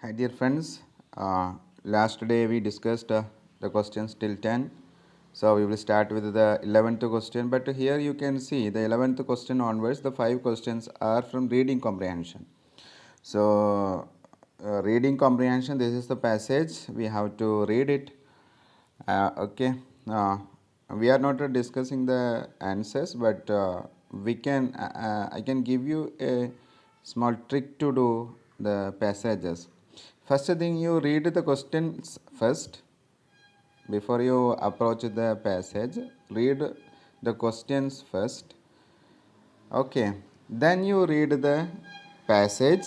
Hi dear friends, last day we discussed the questions till 10. So we will start with the 11th question, but here you can see the 11th question onwards, the 5 questions are from reading comprehension. So reading comprehension, this is the passage, we have to read it. Okay, we are not discussing the answers, but I can give you a small trick to do the passages. First thing, you read the questions first before you approach the passage. Read the questions first. Okay, then you read the passage.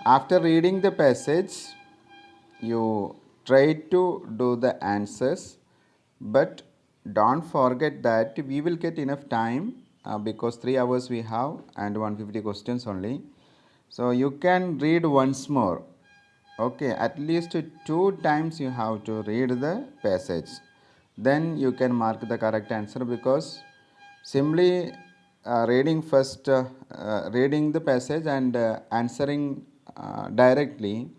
After reading the passage, you try to do the answers, but don't forget that we will get enough time because 3 hours we have and 150 questions only. So you can read once more. Okay, at least 2 times you have to read the passage. Then you can mark the correct answer, because simply reading the passage and answering directly,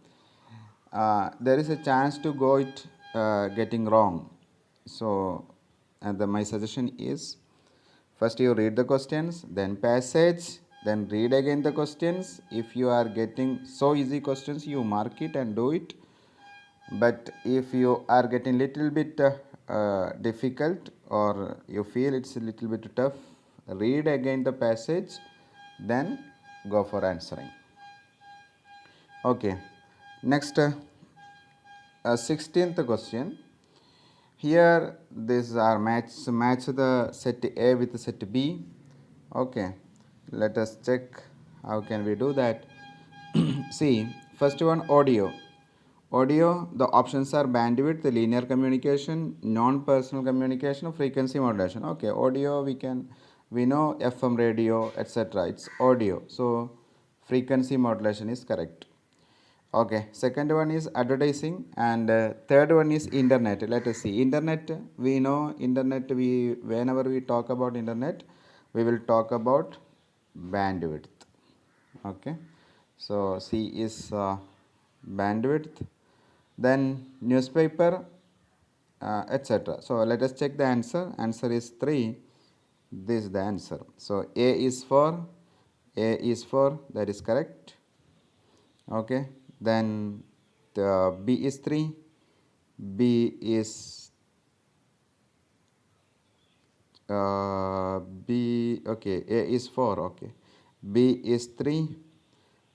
there is a chance to go it getting wrong. So my suggestion is, first you read the questions, then passage, then read again the questions. If you are getting so easy questions, you mark it and do it. But if you are getting little bit difficult, or you feel it's a little bit tough, read again the passage, then go for answering. Okay, next 16th question. Here these are match the set A with set B. Okay, let us check how can we do that. See, first one, audio. Audio, the options are bandwidth, linear communication, non-personal communication, frequency modulation. Okay, audio we know FM radio, etc. It's audio. So frequency modulation is correct. Okay, second one is advertising, and third one is internet. Let us see. Internet, we know internet, whenever we talk about internet, we will talk about bandwidth. Okay, so C is bandwidth. Then newspaper, etc. So let us check the answer. Answer is 3. This is the answer. So A is for that is correct. Okay, then the B is 3, B is B, okay, A is 4, okay, B is 3,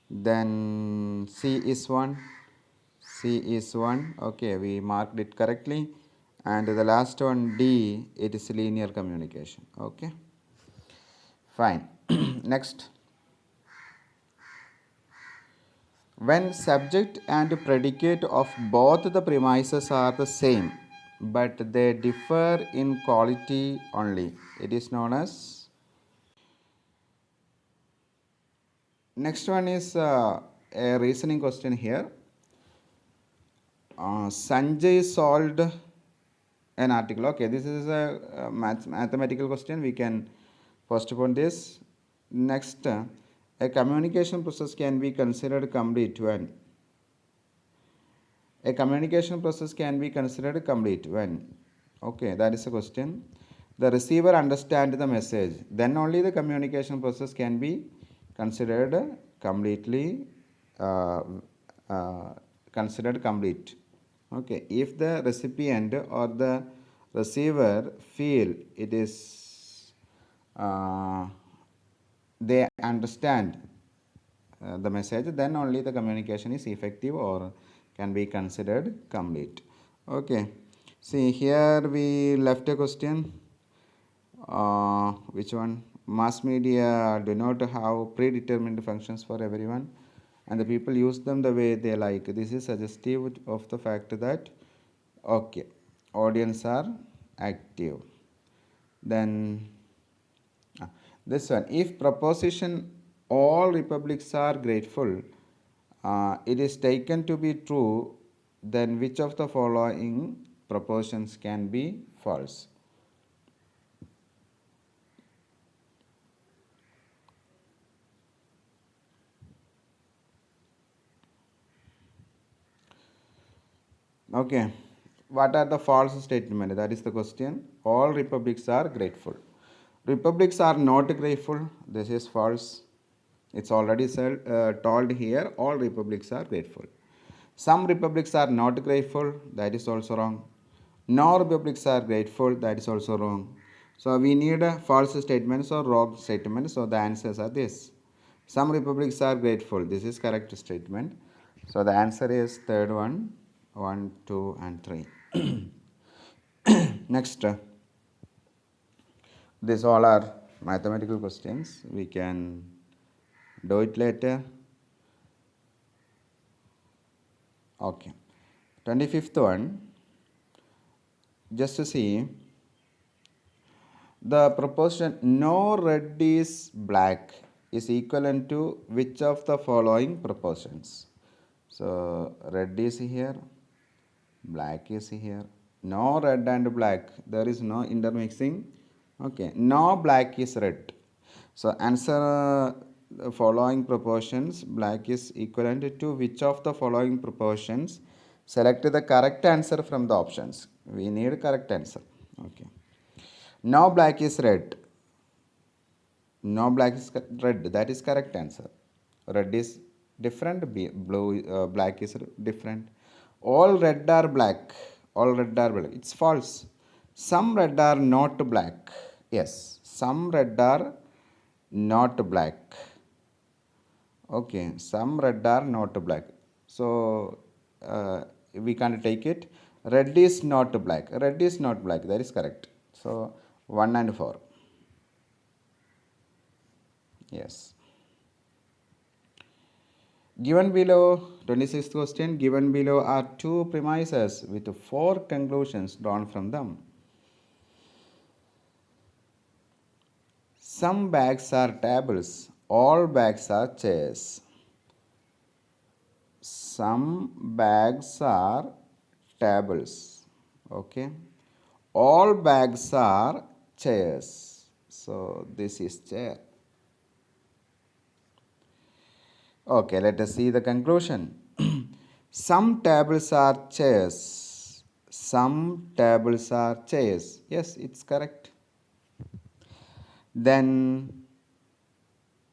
then C is 1, okay, we marked it correctly, and the last one D, it is linear communication. Okay, fine. Next, when subject and predicate of both the premises are the same, but they differ in quality only, it is known as. Next one is a reasoning question here. Sanjay solved an article. Okay, this is a mathematical question. We can postpone this. Next, a communication process can be considered complete when. A communication process can be considered complete when. Okay, that is a question. The receiver understands the message. Then only the communication process can be considered completely considered complete. Okay, if the recipient or the receiver feel it is they understand the message, then only the communication is effective or can be considered complete. Okay, see here we left a question. Which one? Mass media do not have predetermined functions for everyone, and the people use them the way they like. This is suggestive of the fact that, okay, audience are active. Then this one, if proposition all republics are grateful, it is taken to be true, then which of the following propositions can be false? Okay. What are the false statement? That is the question. All republics are grateful. Republics are not grateful. This is false. It's already told here. All republics are grateful. Some republics are not grateful. That is also wrong. No republics are grateful. That is also wrong. So we need false statements or wrong statements. So the answers are this. Some republics are grateful. This is correct statement. So the answer is third one. 1, 2, and 3. Next, these all are mathematical questions. We can do it later. Okay. 25th one. Just to see the proportion no red is black is equivalent to which of the following proportions? So red is here, black is here. No red and black. There is no intermixing. Okay. No black is red. So answer the following proportions. Black is equivalent to which of the following proportions? Select the correct answer from the options. We need correct answer. Okay. No black is red. No black is red. That is correct answer. Red is different. Blue, black is different. All red are black. All red are black. It's false. Some red are not black. Yes. Some red are not black. Okay. Some red are not black. So we can't take it. Red is not black. Red is not black. That is correct. So 1 and 4. Yes. Given below, 26th question, given below are two premises with 4 conclusions drawn from them. Some bags are tables, all bags are chairs. Some bags are tables, okay. All bags are chairs. So this is chair. Okay, let us see the conclusion. Some tables are chairs. Some tables are chairs. Yes, it's correct. Then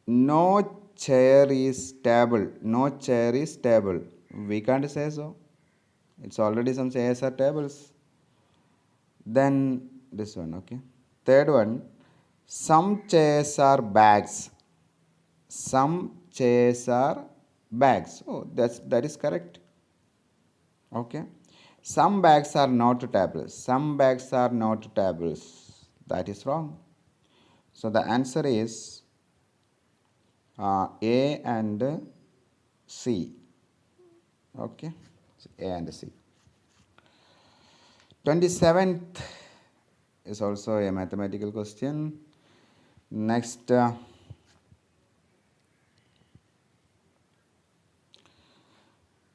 no chair is table. No chair is table. We can't say so. It's already some chairs are tables. Then this one, okay. Third one, some chairs are bags. Some chairs are bags. Oh, that is correct. Okay. Some bags are not tables. Some bags are not tables. That is wrong. So the answer is A and C. Okay. So A and C. 27th is also a mathematical question. Next,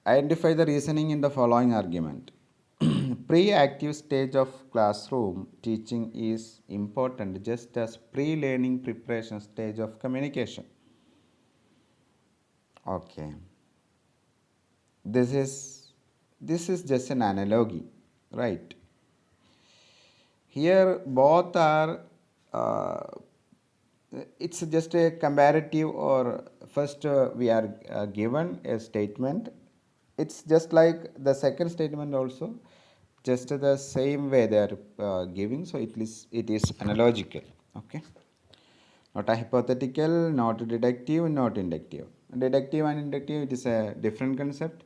identify the reasoning in the following argument. Pre-active stage of classroom teaching is important just as pre-learning preparation stage of communication. Okay. This is just an analogy, right? Here both are it's just a comparative, or first we are given a statement. It's just like the second statement also, just the same way they are giving. So it is analogical. Okay. Not a hypothetical, not deductive, not inductive. Deductive and inductive, it is a different concept.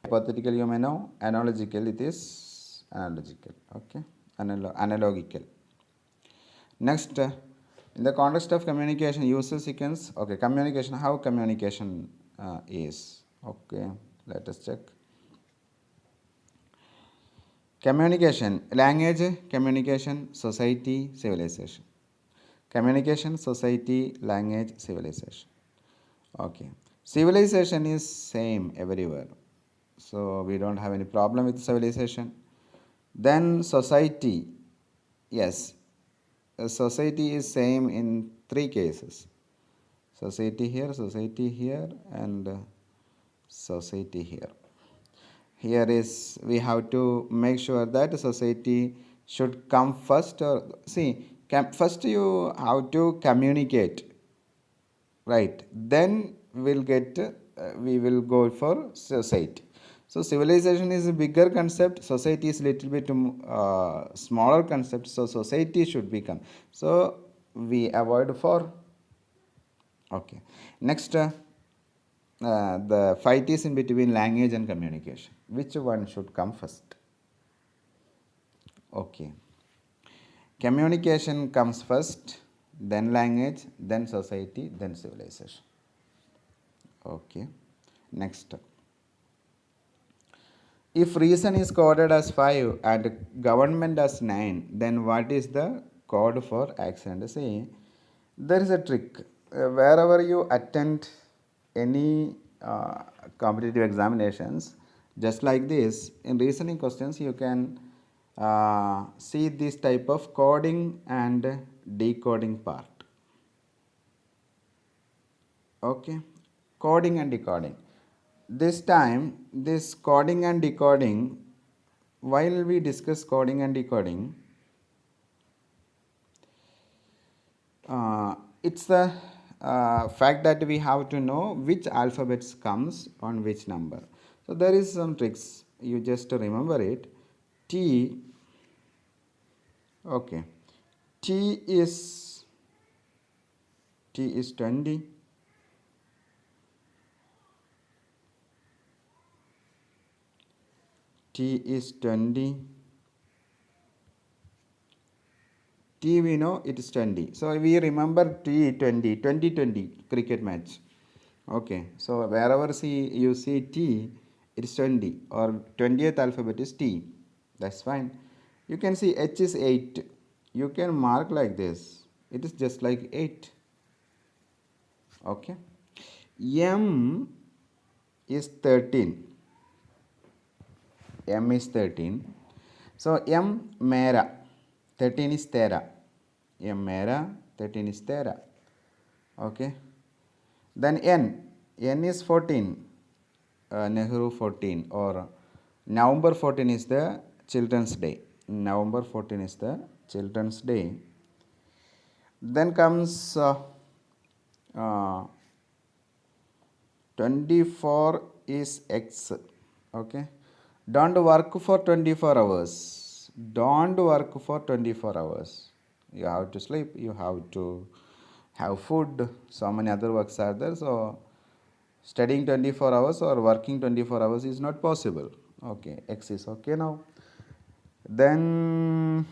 Hypothetical you may know, analogical it is analogical. Okay. Analogical. Next, in the context of communication, user sequence. Okay, communication, how communication is. Okay, let us check. Communication, language, communication, society, civilization. Communication, society, language, civilization. Okay. Civilization is same everywhere. So we don't have any problem with civilization. Then society. Yes. Society is same in 3 cases. Society here, and society here. here is we have to make sure that society should come first. Or see, first you have to communicate, right? Then we will go for society. So civilization is a bigger concept, society is little bit smaller concept. So society should become, so we avoid for. Okay, next the fight is in between language and communication. Which one should come first? Okay, communication comes first, then language, then society, then civilization. Okay, next. If reason is coded as 5 and government as 9, then what is the code for accident? See, there is a trick. Wherever you attend any competitive examinations, just like this, in reasoning questions, you can see this type of coding and decoding part. Okay, coding and decoding. This time, this coding and decoding, while we discuss coding and decoding, it's the fact that we have to know which alphabets comes on which number. So there is some tricks, you just remember it. T, okay, T is 20. T is 20. T we know it is 20. So we remember T20, 2020 cricket match. Okay, so wherever you see T, it is 20 or 20th alphabet is T. That's fine. You can see H is 8. You can mark like this. It is just like 8. Okay. M is 13. M is 13. So M mera. 13 is tera. M mera. 13 is tera. Okay. Then N is 14. Nehru 14 or November 14 is the Children's Day. November 14 is the Children's Day. Then comes 24 is X. Okay. Don't work for 24 hours. Don't work for 24 hours. You have to sleep. You have to have food. So many other works are there. So studying 24 hours or working 24 hours is not possible. Okay, X is okay now. Then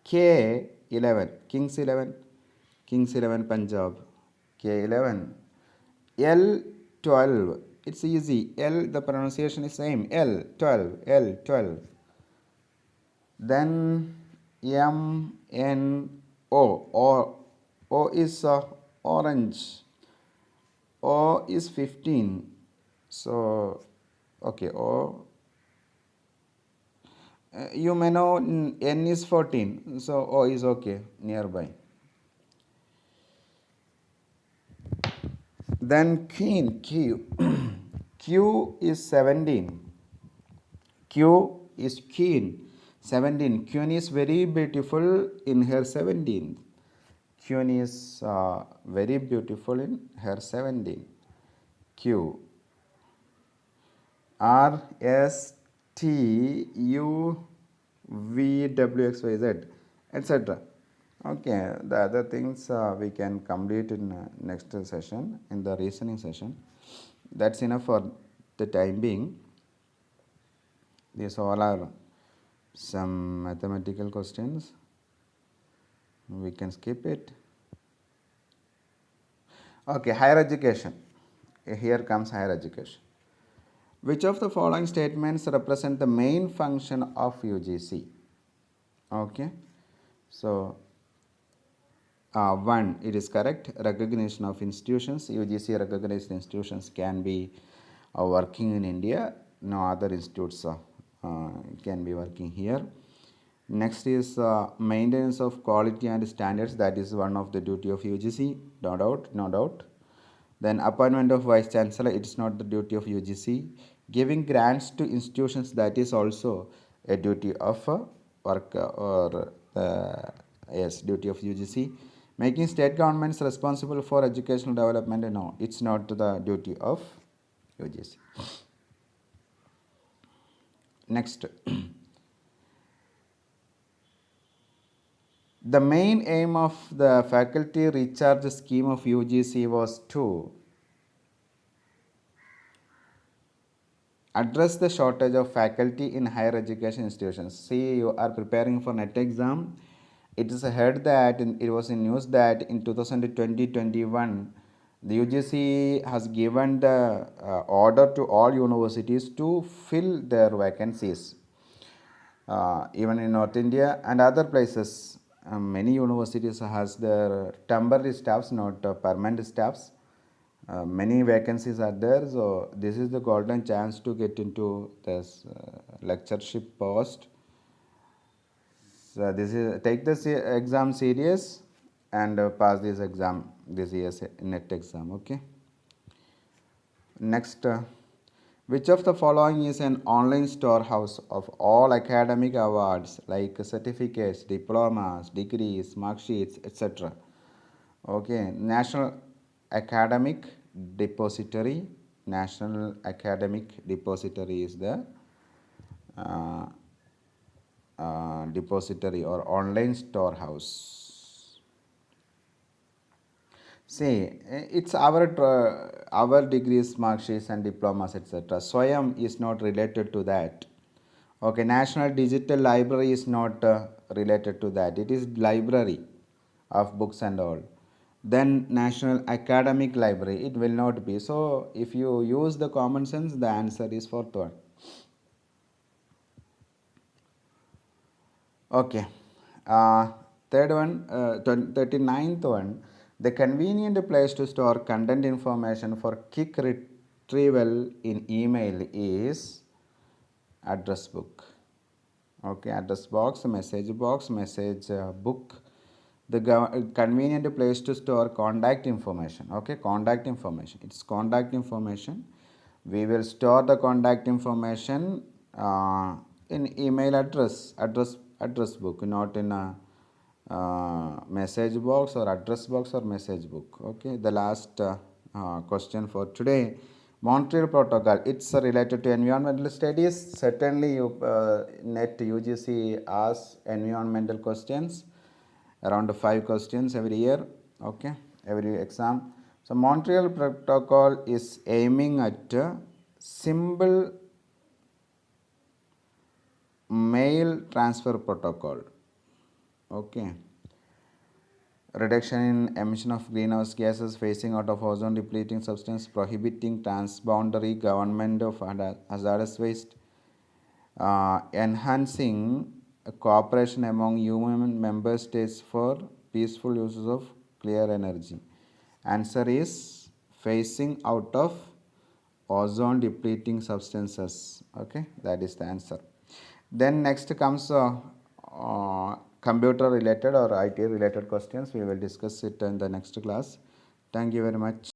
K11, Kings 11, Kings 11 Punjab, K11, L12, it's easy, L the pronunciation is same, L12, L12. Then O is orange, O is 15, so okay, O. You may know N is 14, so O is okay, nearby. Then Q, Q is 17. Q is Queen, 17. Queen is very beautiful in her 17th. Queen is very beautiful in her 17th. Q. R, S, T, U, V, W, X, Y, Z, etc. Okay, the other things we can complete in next session, in the reasoning session. That's enough for the time being. These all are some mathematical questions. We can skip it. Okay, higher education. Here comes higher education. Which of the following statements represent the main function of UGC? Okay, so 1, it is correct. Recognition of institutions. UGC recognized institutions can be working in India. No other institutes can be working here. Next is maintenance of quality and standards. That is one of the duty of UGC. No doubt, no doubt. Then appointment of vice chancellor, it's not the duty of UGC. Giving grants to institutions, that is also a duty of work or yes, duty of UGC. Making state governments responsible for educational development, no, it's not the duty of UGC. Next. The main aim of the faculty recharge scheme of UGC was to address the shortage of faculty in higher education institutions. See, you are preparing for NET exam. It is heard that it was in news that in 2020-21, the UGC has given the order to all universities to fill their vacancies. Even in North India and other places, many universities has their temporary staffs, not permanent staffs. Many vacancies are there, so this is the golden chance to get into this lectureship post. So this is, take this exam serious and pass this exam, this year's NET exam. Okay. Next, which of the following is an online storehouse of all academic awards like certificates, diplomas, degrees, mark sheets, etc.? Okay, National Academic Depository. National Academic Depository is the depository or online storehouse. See, it's our degrees, mark sheets, and diplomas, etc. Swayam is not related to that. Okay, National Digital Library is not related to that. It is library of books and all. Then National Academic Library, it will not be. So if you use the common sense, the answer is fourth one. Okay. Third one, 39th one, the convenient place to store content information for quick retrieval in email is address book. Okay, address box, message book. The convenient place to store contact information. Okay, contact information, it's contact information. We will store the contact information in email address book, not in a message box or address box or message book. Okay, the last question for today, Montreal Protocol, it's related to environmental studies. Certainly NET UGC asks environmental questions, around 5 questions every year. Okay, every exam. So Montreal Protocol is aiming at simple mail transfer protocol. Okay, reduction in emission of greenhouse gases, phasing out of ozone depleting substance, prohibiting transboundary government of hazardous waste, enhancing cooperation among human member states for peaceful uses of clear energy. Answer is phasing out of ozone depleting substances. Okay, that is the answer. Then next comes computer related or IT related questions. We will discuss it in the next class. Thank you very much.